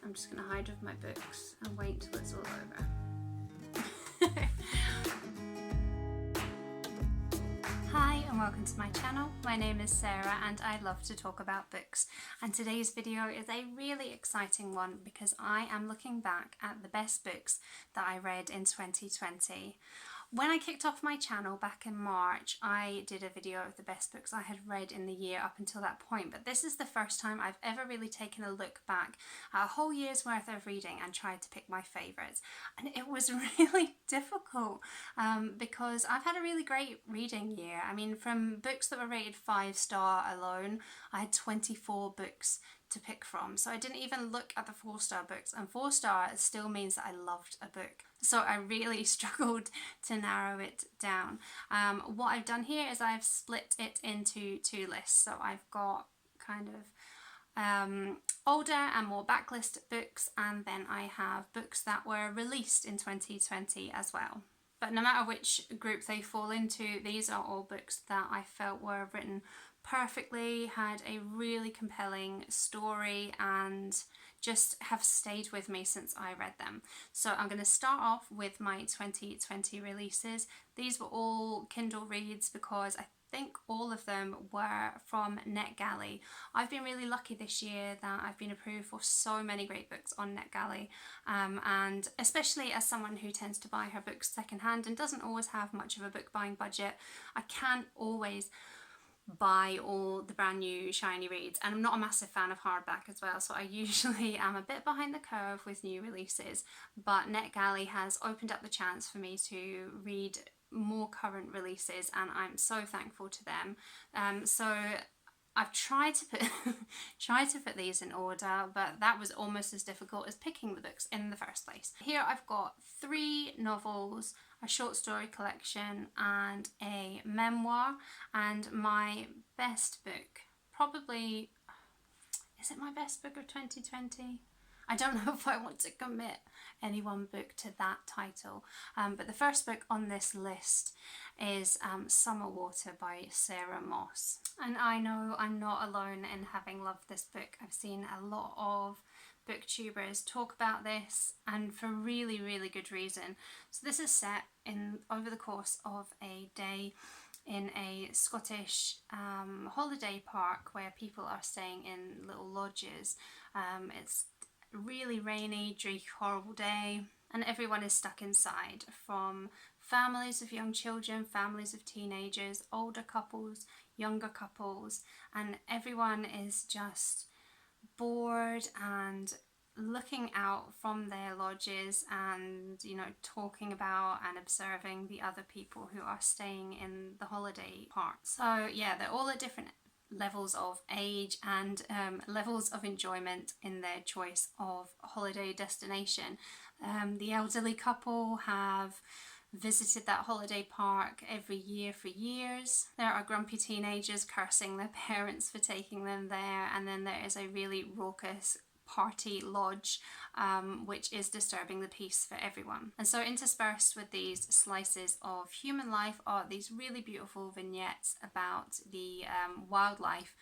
I'm just going to hide with my books and wait till it's all over. Hi and welcome to my channel. My name is Sarah and I love to talk about books, and today's video is a really exciting one because I am looking back at the best books that I read in 2020. When I kicked off my channel back in March, I did a video of the best books I had read in the year up until that point, but this is the first time I've ever really taken a look back at a whole year's worth of reading and tried to pick my favourites. And it was really difficult because I've had a really great reading year. I mean, from books that were rated 5-star alone, I had 24 books to pick from. So I didn't even look at the 4-star books, and 4-star still means that I loved a book. So I really struggled to narrow it down. What I've done here is I've split it into two lists. So I've got kind of older and more backlist books, and then I have books that were released in 2020 as well. But no matter which group they fall into, these are all books that I felt were written perfectly, had a really compelling story, and just have stayed with me since I read them. So I'm going to start off with my 2020 releases. These were all Kindle reads because I think all of them were from NetGalley. I've been really lucky this year that I've been approved for so many great books on NetGalley, and especially as someone who tends to buy her books secondhand and doesn't always have much of a book buying budget, I can't always buy all the brand new shiny reads, and I'm not a massive fan of hardback as well, so I usually am a bit behind the curve with new releases. But NetGalley has opened up the chance for me to read more current releases, and I'm so thankful to them. So I've tried to put these in order, but that was almost as difficult as picking the books in the first place. Here I've got 3 novels, a short story collection and a memoir, and my best book, probably, is it my best book of 2020? I don't know if I want to commit any one book to that title, but the first book on this list is Summerwater by Sarah Moss. And I know I'm not alone in having loved this book. I've seen a lot of booktubers talk about this, and for really, really good reason. So this is set in over the course of a day in a Scottish holiday park where people are staying in little lodges. It's really rainy, dreary, horrible day, and everyone is stuck inside, from families of young children, families of teenagers, older couples, younger couples, and everyone is just bored and looking out from their lodges and, you know, talking about and observing the other people who are staying in the holiday park. So yeah, they're all at different levels of age and levels of enjoyment in their choice of holiday destination. The elderly couple have visited that holiday park every year for years. There are grumpy teenagers cursing their parents for taking them there, and then there is a really raucous party lodge which is disturbing the peace for everyone. And so interspersed with these slices of human life are these really beautiful vignettes about the wildlife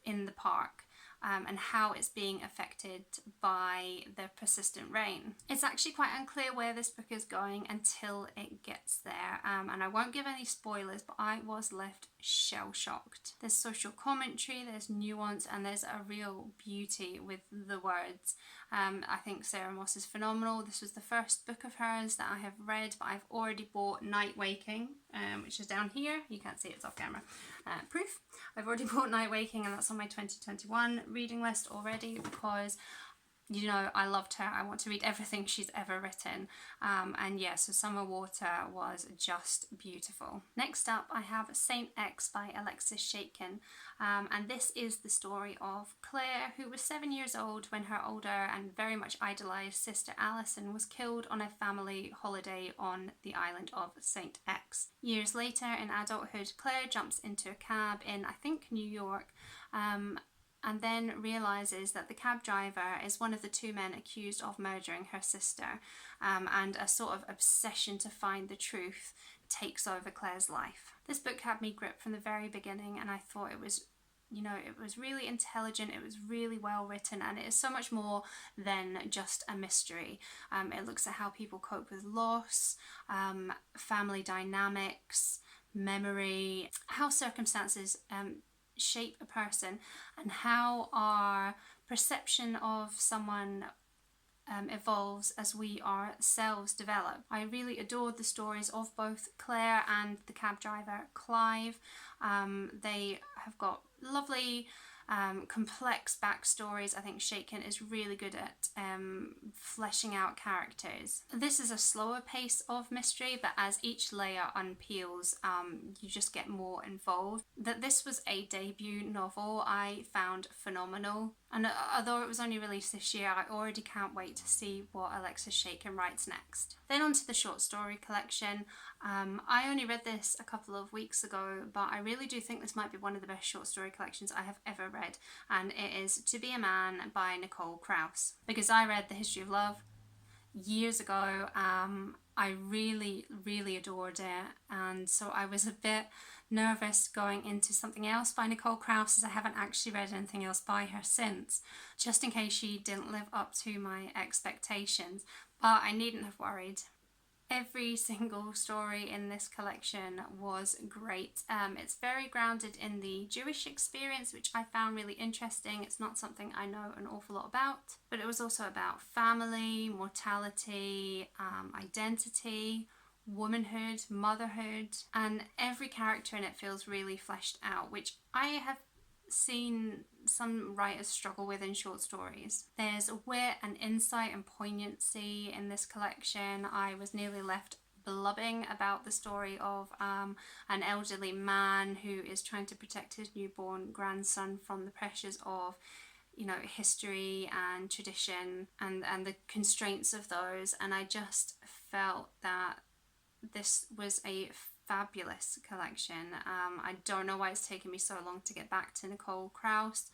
in the park, and how it's being affected by the persistent rain. It's actually quite unclear where this book is going until it gets there, and I won't give any spoilers, but I was left shell-shocked. There's social commentary, there's nuance, and there's a real beauty with the words. I think Sarah Moss is phenomenal. This was the first book of hers that I have read, but I've already bought Night Waking, which is down here. You can't see it, it's off camera. Proof. I've already bought Night Waking, and that's on my 2021 reading list already because, you know, I loved her. I want to read everything she's ever written. And yeah, so Summerwater was just beautiful. Next up, I have Saint X by Alexis Schaitkin. And this is the story of Claire, who was 7 years old when her older and very much idolised sister Alison was killed on a family holiday on the island of Saint X. Years later, in adulthood, Claire jumps into a cab in, I think, New York, and then realises that the cab driver is one of the 2 men accused of murdering her sister, and a sort of obsession to find the truth takes over Claire's life. This book had me gripped from the very beginning, and I thought it was you know, it was really intelligent, it was really well written, and it is so much more than just a mystery. It looks at how people cope with loss, family dynamics, memory, how circumstances shape a person, and how our perception of someone evolves as we ourselves develop. I really adored the stories of both Claire and the cab driver Clive. They have got lovely complex backstories. I think Schaitkin is really good at fleshing out characters. This is a slower pace of mystery, but as each layer unpeels, you just get more involved. That this was a debut novel I found phenomenal, and although it was only released this year, I already can't wait to see what Alexis Schaitkin writes next. Then on to the short story collection. I only read this a couple of weeks ago, but I really do think this might be one of the best short story collections I have ever read, and it is To Be a Man by Nicole Krauss. Because I read The History of Love years ago, I really adored it, and so I was a bit nervous going into something else by Nicole Krauss, as I haven't actually read anything else by her since, just in case she didn't live up to my expectations, but I needn't have worried. Every single story in this collection was great. It's very grounded in the Jewish experience, which I found really interesting. It's not something I know an awful lot about, but it was also about family, mortality, identity, womanhood, motherhood, and every character in it feels really fleshed out, which I have seen some writers struggle with in short stories. There's wit and insight and poignancy in this collection. I was nearly left blubbing about the story of an elderly man who is trying to protect his newborn grandson from the pressures of, you know, history and tradition and the constraints of those, and I just felt that this was a fabulous collection. I don't know why it's taken me so long to get back to Nicole Krauss.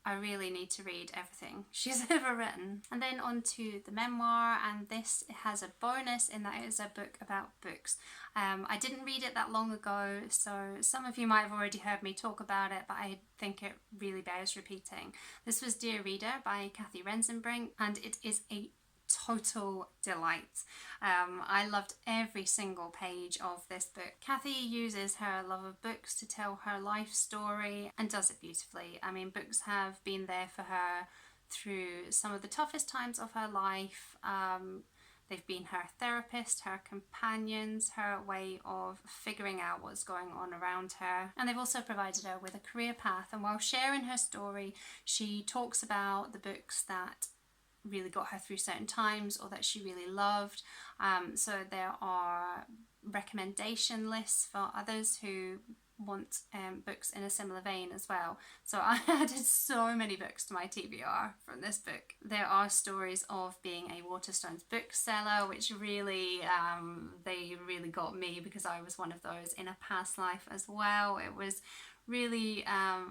I really need to read everything she's ever written. And then on to the memoir, and this has a bonus in that it is a book about books. I didn't read it that long ago, so some of you might have already heard me talk about it, but I think it really bears repeating. This was Dear Reader by Cathy Rentzenbrink, and it is a total delight. I loved every single page of this book. Cathy uses her love of books to tell her life story and does it beautifully. I mean, books have been there for her through some of the toughest times of her life. They've been her therapist, her companions, her way of figuring out what's going on around her. And they've also provided her with a career path. And while sharing her story, she talks about the books that really got her through certain times or that she really loved. So there are recommendation lists for others who want books in a similar vein as well. So I added so many books to my TBR from this book. There are stories of being a Waterstones bookseller, which really, they really got me because I was one of those in a past life as well. It was really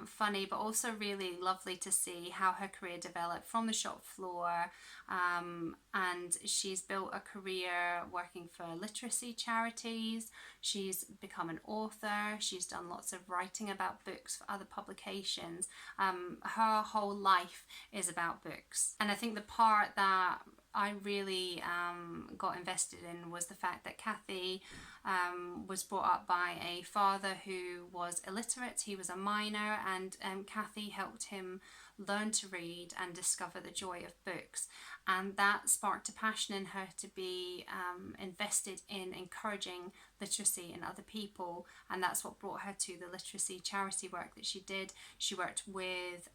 funny, but also really lovely to see how her career developed from the shop floor, and she's built a career working for literacy charities. She's become an author. She's done lots of writing about books for other publications. Her whole life is about books, and I think the part that I really got invested in was the fact that Cathy was brought up by a father who was illiterate. He was a minor, and Cathy helped him learn to read and discover the joy of books, and that sparked a passion in her to be invested in encouraging literacy in other people, and that's what brought her to the literacy charity work that she did. She worked with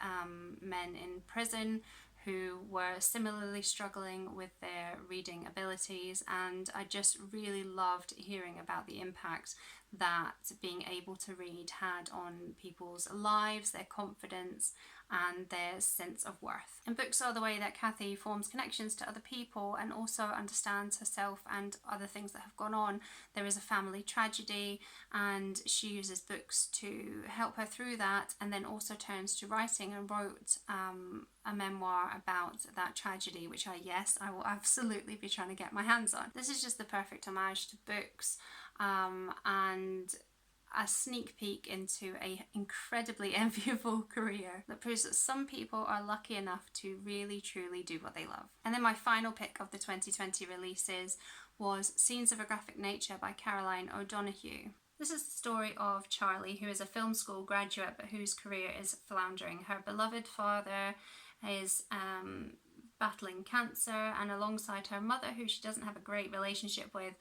men in prison who were similarly struggling with their reading abilities, and I just really loved hearing about the impact that being able to read had on people's lives, their confidence and their sense of worth. And books are the way that Cathy forms connections to other people and also understands herself and other things that have gone on. There is a family tragedy and she uses books to help her through that, and then also turns to writing and wrote a memoir about that tragedy, which I will absolutely be trying to get my hands on. This is just the perfect homage to books, and a sneak peek into a incredibly enviable career that proves that some people are lucky enough to really truly do what they love. And then my final pick of the 2020 releases was Scenes of a Graphic Nature by Caroline O'Donoghue. This is the story of Charlie, who is a film school graduate but whose career is floundering. Her beloved father is battling cancer, and alongside her mother, who she doesn't have a great relationship with,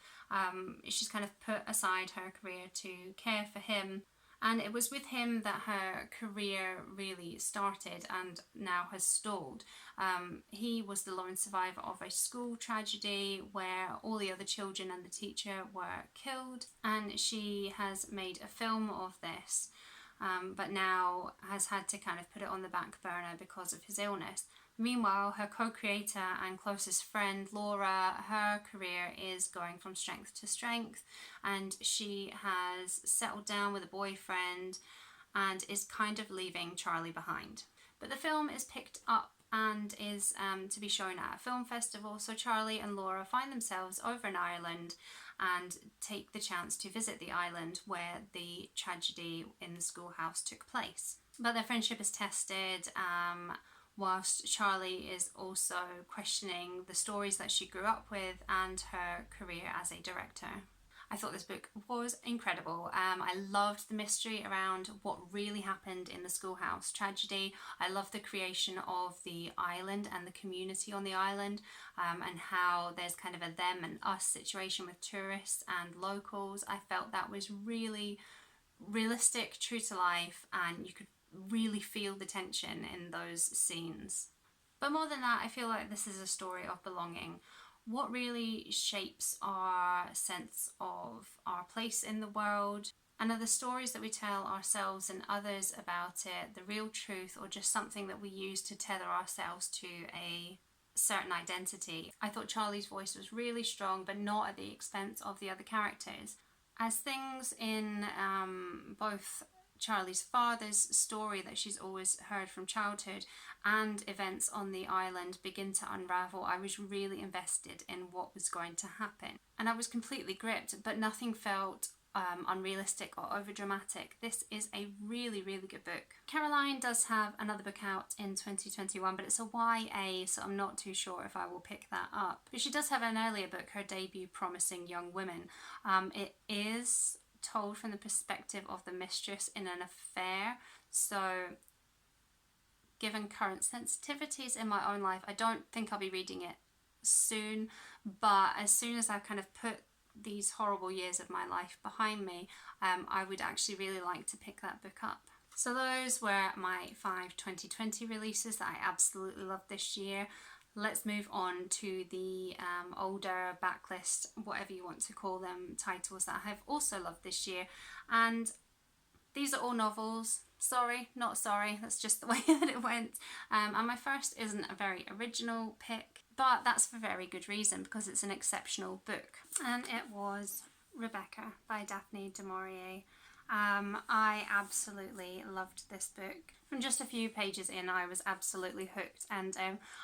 she's kind of put aside her career to care for him. And it was with him that her career really started and now has stalled. He was the lone survivor of a school tragedy where all the other children and the teacher were killed, and she has made a film of this, but now has had to kind of put it on the back burner because of his illness. Meanwhile, her co-creator and closest friend, Laura, her career is going from strength to strength, and she has settled down with a boyfriend and is kind of leaving Charlie behind. But the film is picked up and is to be shown at a film festival, so Charlie and Laura find themselves over in Ireland and take the chance to visit the island where the tragedy in the schoolhouse took place. But their friendship is tested, whilst Charlie is also questioning the stories that she grew up with and her career as a director. I thought this book was incredible. I loved the mystery around what really happened in the schoolhouse tragedy. I loved the creation of the island and the community on the island, and how there's kind of a them and us situation with tourists and locals. I felt that was really realistic, true to life, and you could really feel the tension in those scenes. But more than that, I feel like this is a story of belonging. What really shapes our sense of our place in the world, and are the stories that we tell ourselves and others about it the real truth, or just something that we use to tether ourselves to a certain identity? I thought Charlie's voice was really strong, but not at the expense of the other characters. As things in both Charlie's father's story that she's always heard from childhood and events on the island begin to unravel, I was really invested in what was going to happen. And I was completely gripped, but nothing felt unrealistic or overdramatic. This is a really, really good book. Caroline does have another book out in 2021, but it's a YA, so I'm not too sure if I will pick that up. But she does have an earlier book, her debut, Promising Young Women. It is told from the perspective of the mistress in an affair, so given current sensitivities in my own life, I don't think I'll be reading it soon, but as soon as I've kind of put these horrible years of my life behind me, I would actually really like to pick that book up. So those were my 5 2020 releases that I absolutely loved this year. Let's move on to the older backlist, whatever you want to call them, titles that I have also loved this year. And these are all novels. Sorry, not sorry, that's just the way that it went. And my first isn't a very original pick, but that's for very good reason, because it's an exceptional book. And it was Rebecca by Daphne du Maurier. I absolutely loved this book. From just a few pages in, I was absolutely hooked, and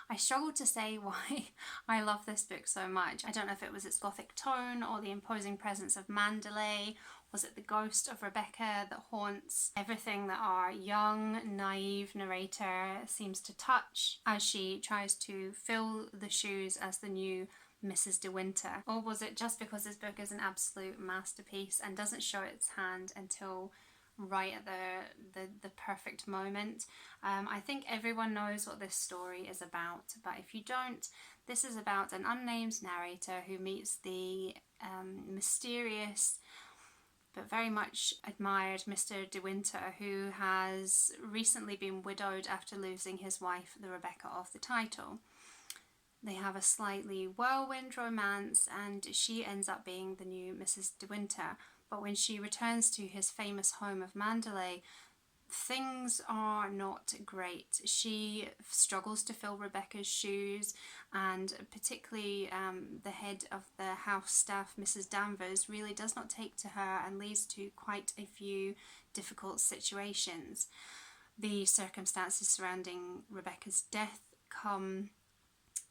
I struggled to say why I love this book so much. I don't know if it was its gothic tone or the imposing presence of Mandalay. Was it the ghost of Rebecca that haunts everything that our young, naive narrator seems to touch as she tries to fill the shoes as the new Mrs. De Winter? Or was it just because this book is an absolute masterpiece and doesn't show its hand until right at the perfect moment? I think everyone knows what this story is about, but if you don't, this is about an unnamed narrator who meets the mysterious but very much admired Mr. De Winter, who has recently been widowed after losing his wife, the Rebecca of the title. They have a slightly whirlwind romance, and she ends up being the new Mrs. De Winter. But when she returns to his famous home of Mandalay, things are not great. She struggles to fill Rebecca's shoes, and particularly the head of the house staff, Mrs. Danvers, really does not take to her and leads to quite a few difficult situations. The circumstances surrounding Rebecca's death come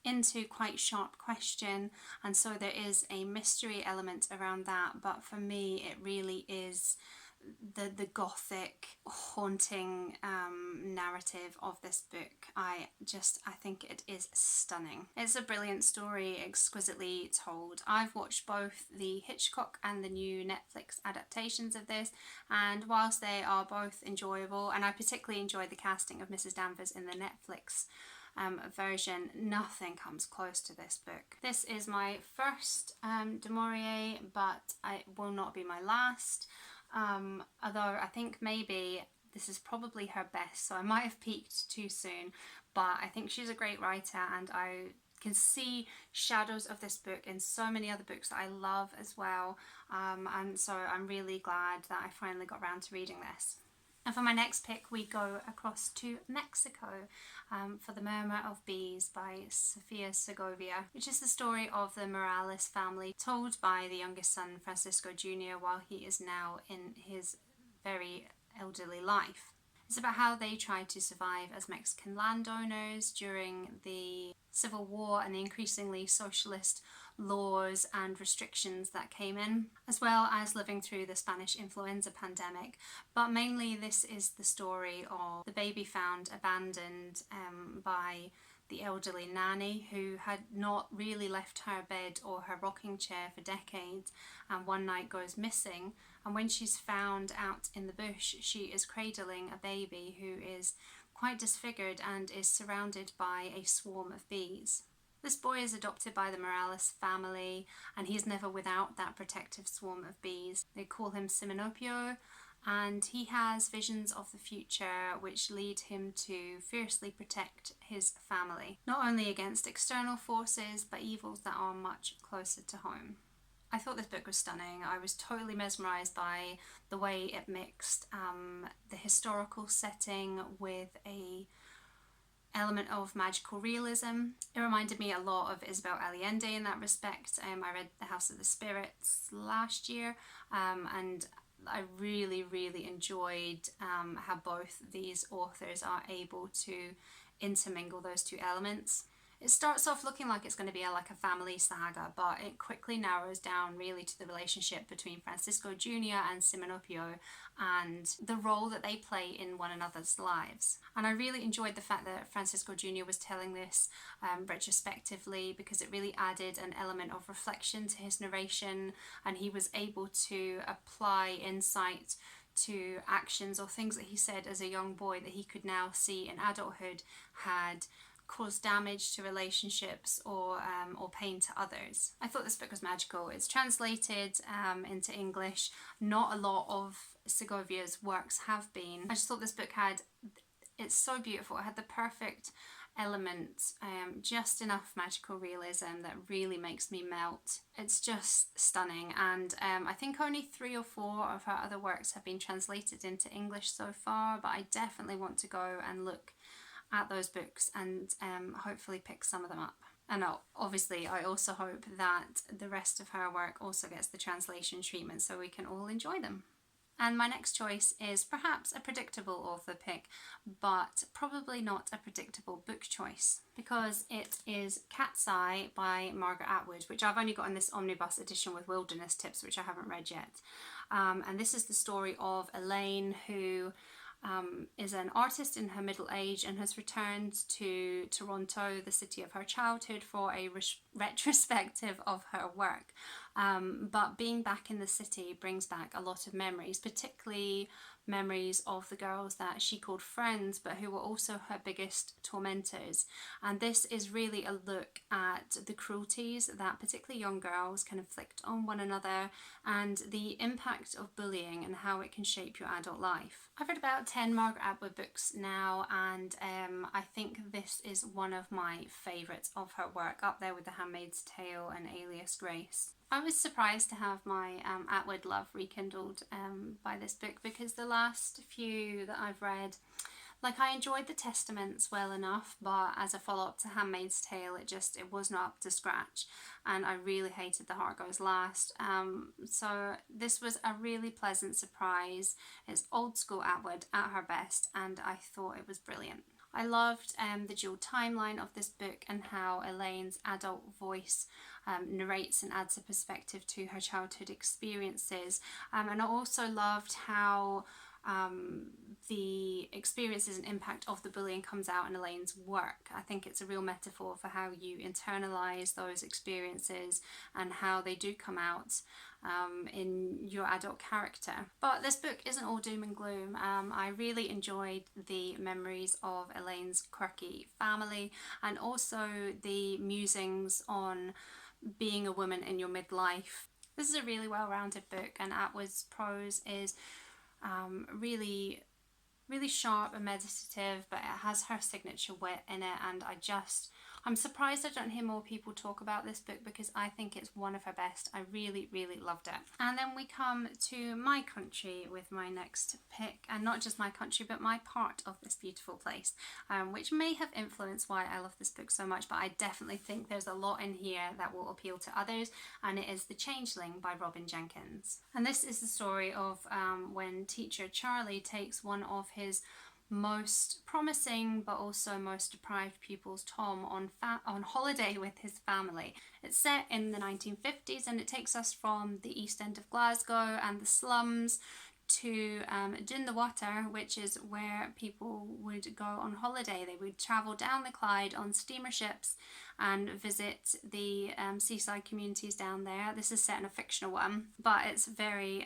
into quite sharp question, and so there is a mystery element around that, but for me it really is the gothic haunting narrative of this book. I think it is stunning. It's a brilliant story, exquisitely told. I've watched both the Hitchcock and the new Netflix adaptations of this, and whilst they are both enjoyable, and I particularly enjoyed the casting of Mrs. Danvers in the Netflix version, nothing comes close to this book. This is my first du Maurier, but it will not be my last. Although I think maybe this is probably her best, so I might have peaked too soon, but I think she's a great writer, and I can see shadows of this book in so many other books that I love as well, and so I'm really glad that I finally got around to reading this. And for my next pick, we go across to Mexico for The Murmur of Bees by Sofia Segovia, which is the story of the Morales family told by the youngest son, Francisco Jr., while he is now in his very elderly life. It's about how they tried to survive as Mexican landowners during the Civil War and the increasingly socialist laws and restrictions that came in, as well as living through the Spanish influenza pandemic. But mainly this is the story of the baby found abandoned by the elderly nanny, who had not really left her bed or her rocking chair for decades, and one night goes missing, and when she's found out in the bush, she is cradling a baby who is quite disfigured and is surrounded by a swarm of bees. This boy is adopted by the Morales family, and he's never without that protective swarm of bees. They call him Simonopio, and he has visions of the future which lead him to fiercely protect his family, not only against external forces, but evils that are much closer to home. I thought this book was stunning. I was totally mesmerised by the way it mixed the historical setting with a element of magical realism. It reminded me a lot of Isabel Allende in that respect. I read The House of the Spirits last year, and I really enjoyed how both these authors are able to intermingle those two elements. It starts off looking like it's going to be like a family saga, but it quickly narrows down really to the relationship between Francisco Jr. and Simonopio and the role that they play in one another's lives. And I really enjoyed the fact that Francisco Jr. was telling this retrospectively, because it really added an element of reflection to his narration, and he was able to apply insight to actions or things that he said as a young boy that he could now see in adulthood had caused damage to relationships or pain to others. I thought this book was magical. It's translated into English. Not a lot of Segovia's works have been. I just thought this book it's so beautiful. It had the perfect element, just enough magical realism that really makes me melt. It's just stunning, and I think only 3 or 4 of her other works have been translated into English so far, but I definitely want to go and look at those books and hopefully pick some of them up. And obviously I also hope that the rest of her work also gets the translation treatment so we can all enjoy them. And my next choice is perhaps a predictable author pick, but probably not a predictable book choice, because it is Cat's Eye by Margaret Atwood, which I've only got in this omnibus edition with Wilderness Tips, which I haven't read yet. And this is the story of Elaine, who is an artist in her middle age and has returned to Toronto, the city of her childhood, for a retrospective of her work. But being back in the city brings back a lot of memories, particularly memories of the girls that she called friends, but who were also her biggest tormentors. And this is really a look at the cruelties that particularly young girls can inflict on one another, and the impact of bullying and how it can shape your adult life. I've read about 10 Margaret Atwood books now, and I think this is one of my favourites of her work, up there with The Handmaid's Tale and Alias Grace. I was surprised to have my Atwood love rekindled by this book, because the last few that I've read, like, I enjoyed The Testaments well enough, but as a follow-up to Handmaid's Tale, it was not up to scratch, and I really hated The Heart Goes Last. So this was a really pleasant surprise. It's old school Atwood at her best, and I thought it was brilliant. I loved the dual timeline of this book and how Elaine's adult voice narrates and adds a perspective to her childhood experiences. And I also loved how the experiences and impact of the bullying comes out in Elaine's work. I think it's a real metaphor for how you internalize those experiences and how they do come out in your adult character. But this book isn't all doom and gloom. I really enjoyed the memories of Elaine's quirky family and also the musings on being a woman in your midlife. This is a really well-rounded book, and Atwood's prose is really sharp and meditative, but it has her signature wit in it, and I'm surprised I don't hear more people talk about this book because I think it's one of her best. I really loved it. And then we come to my country with my next pick, and not just my country but my part of this beautiful place, which may have influenced why I love this book so much, but I definitely think there's a lot in here that will appeal to others, and it is The Changeling by Jenkins. And this is the story of when teacher Charlie takes one of his most promising but also most deprived pupils, Tom, on holiday with his family. It's set in the 1950s, and it takes us from the East End of Glasgow and the slums to Summerwater, which is where people would go on holiday. They would travel down the Clyde on steamer ships and visit the seaside communities down there. This is set in a fictional one, but it's very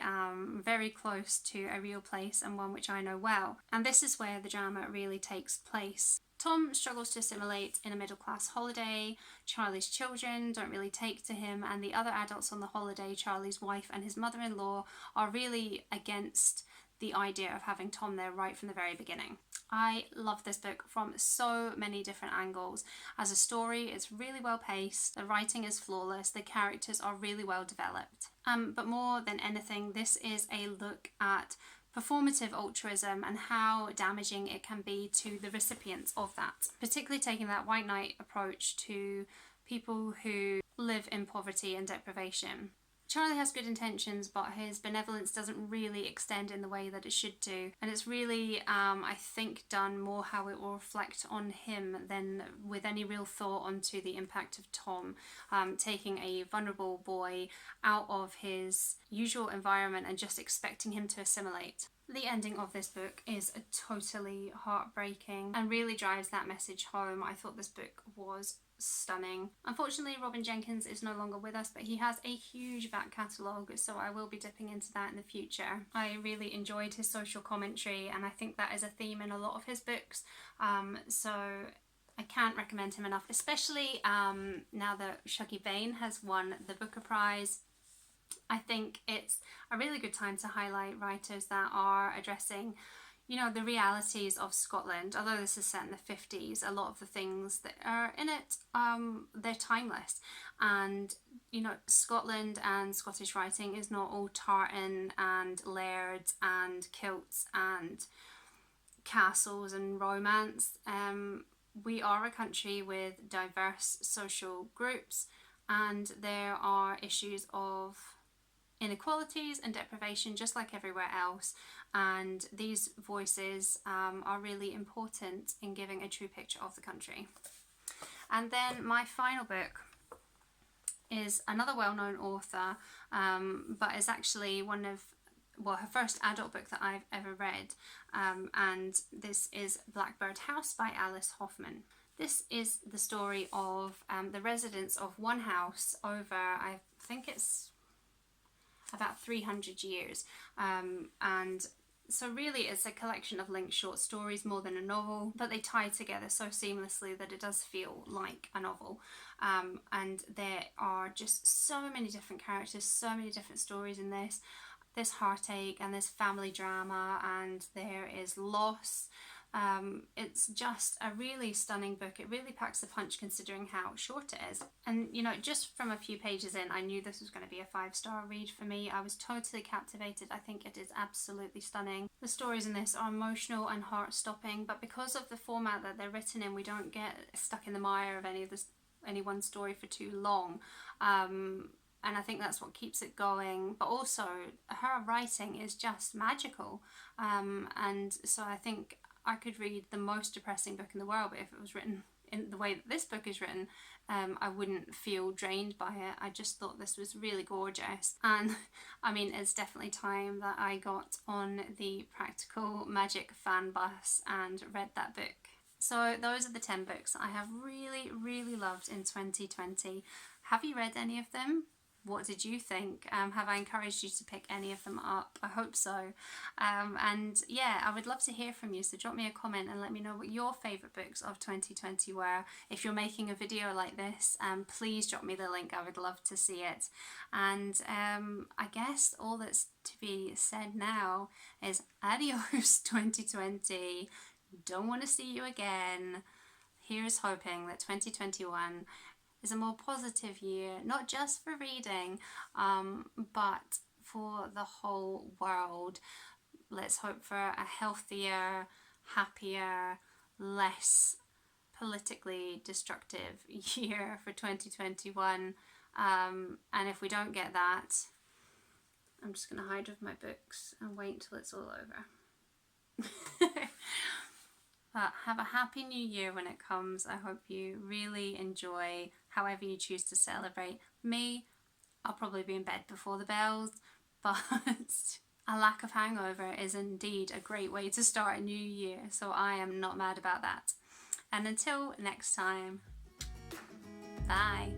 close to a real place and one which I know well. And this is where the drama really takes place. Tom struggles to assimilate in a middle-class holiday. Charlie's children don't really take to him, and the other adults on the holiday, Charlie's wife and his mother-in-law, are really against the idea of having Tom there right from the very beginning. I love this book from so many different angles. As a story, it's really well paced, the writing is flawless, the characters are really well developed. But more than anything, this is a look at performative altruism and how damaging it can be to the recipients of that, particularly taking that white knight approach to people who live in poverty and deprivation. Charlie has good intentions, but his benevolence doesn't really extend in the way that it should do, and it's really I think done more how it will reflect on him than with any real thought onto the impact of Tom, taking a vulnerable boy out of his usual environment and just expecting him to assimilate. The ending of this book is totally heartbreaking and really drives that message home. I thought this book was stunning. Unfortunately, Jenkins is no longer with us, but he has a huge back catalogue, so I will be dipping into that in the future. I really enjoyed his social commentary, and I think that is a theme in a lot of his books, so I can't recommend him enough, especially now that Shuggie Bain has won the Booker Prize. I think it's a really good time to highlight writers that are addressing, you know, the realities of Scotland. Although this is set in the 50s, a lot of the things that are in it, they're timeless. And, you know, Scotland and Scottish writing is not all tartan and lairds and kilts and castles and romance. We are a country with diverse social groups, and there are issues of inequalities and deprivation just like everywhere else, and these voices are really important in giving a true picture of the country. And then my final book is another well-known author, but is actually her first adult book that I've ever read, and this is Blackbird House by Alice Hoffman. This is the story of the residents of one house over, I think it's about 300 years, and so really it's a collection of linked short stories more than a novel, but they tie together so seamlessly that it does feel like a novel. And there are just so many different characters, so many different stories in this. There's heartache and there's family drama and there is loss. It's just a really stunning book. It really packs the punch considering how short it is. And you know, just from a few pages in, I knew this was going to be a 5-star read for me. I was totally captivated. I think it is absolutely stunning. The stories in this are emotional and heart-stopping, but because of the format that they're written in, we don't get stuck in the mire of any one story for too long. And I think that's what keeps it going, but also her writing is just magical, and so I think I could read the most depressing book in the world, but if it was written in the way that this book is written, I wouldn't feel drained by it. I just thought this was really gorgeous. And I mean, it's definitely time that I got on the Practical Magic fan bus and read that book. So those are the 10 books I have really, really loved in 2020. Have you read any of them? What did you think? Have I encouraged you to pick any of them up? I hope so. And yeah, I would love to hear from you. So drop me a comment and let me know what your favourite books of 2020 were. If you're making a video like this, please drop me the link. I would love to see it. And I guess all that's to be said now is adios 2020. Don't want to see you again. Here's hoping that 2021 is a more positive year, not just for reading, but for the whole world. Let's hope for a healthier, happier, less politically destructive year for 2021. And if we don't get that, I'm just going to hide with my books and wait till it's all over. But have a happy new year when it comes. I hope you really enjoy however you choose to celebrate. Me, I'll probably be in bed before the bells, but a lack of hangover is indeed a great way to start a new year, so I am not mad about that. And until next time, bye.